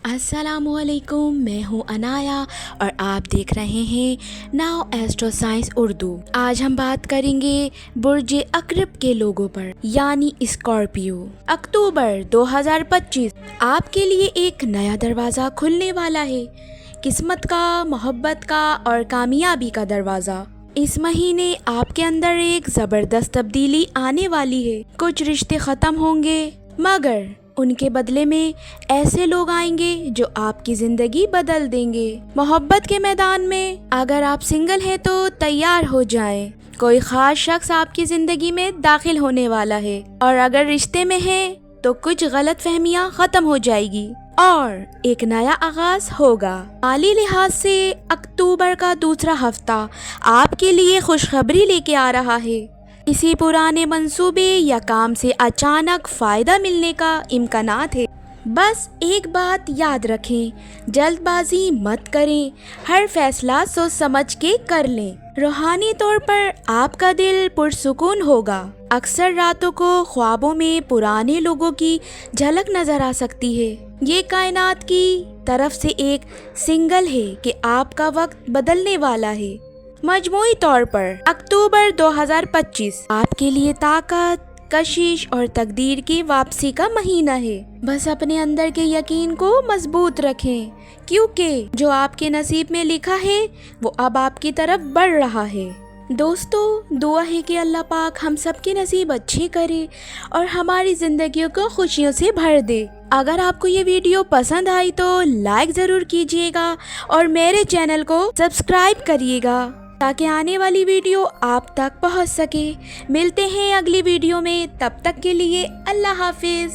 अस्सलामुअलैकुम, मैं हूँ अनाया और आप देख रहे हैं नाउ एस्ट्रो साइंस उर्दू। आज हम बात करेंगे बुर्ज अक़रब के लोगों पर यानी स्कॉर्पियो। अक्टूबर 2025 आपके लिए एक नया दरवाज़ा खुलने वाला है, किस्मत का, मोहब्बत का और कामयाबी का दरवाज़ा। इस महीने आपके अंदर एक ज़बरदस्त तब्दीली आने वाली है। कुछ रिश्ते ख़त्म होंगे मगर उनके बदले में ऐसे लोग आएंगे जो आपकी ज़िंदगी बदल देंगे। मोहब्बत के मैदान में अगर आप सिंगल हैं तो तैयार हो जाएं, कोई ख़ास शख्स आपकी ज़िंदगी में दाखिल होने वाला है। और अगर रिश्ते में हैं तो कुछ गलत फहमियाँ ख़त्म हो जाएगी और एक नया आगाज़ होगा। माली लिहाज से अक्टूबर का दूसरा हफ्ता आपके लिए खुशखबरी लेके आ रहा है। किसी पुराने मंसूबे या काम से अचानक फ़ायदा मिलने का इम्कानात है। बस एक बात याद रखें, जल्दबाजी मत करें, हर फैसला सोच समझ के कर लें। रूहानी तौर पर आपका दिल पुरसुकून होगा। अक्सर रातों को ख्वाबों में पुराने लोगों की झलक नज़र आ सकती है। ये कायनात की तरफ से एक सिग्नल है कि आपका वक्त बदलने वाला है। मजमूई तौर पर अक्टूबर 2025 आपके लिए ताकत, कशिश और तकदीर की वापसी का महीना है। बस अपने अंदर के यकीन को मजबूत रखें, क्योंकि जो आपके नसीब में लिखा है वो अब आपकी तरफ बढ़ रहा है। दोस्तों, दुआ है कि अल्लाह पाक हम सब के नसीब अच्छे करे और हमारी ज़िंदगियों को खुशियों से भर दे। अगर आपको ये वीडियो पसंद आई तो लाइक ज़रूर कीजिएगा और मेरे चैनल को सब्सक्राइब करिएगा ताकि आने वाली वीडियो आप तक पहुंच सके। मिलते हैं अगली वीडियो में, तब तक के लिए अल्लाह हाफिज़।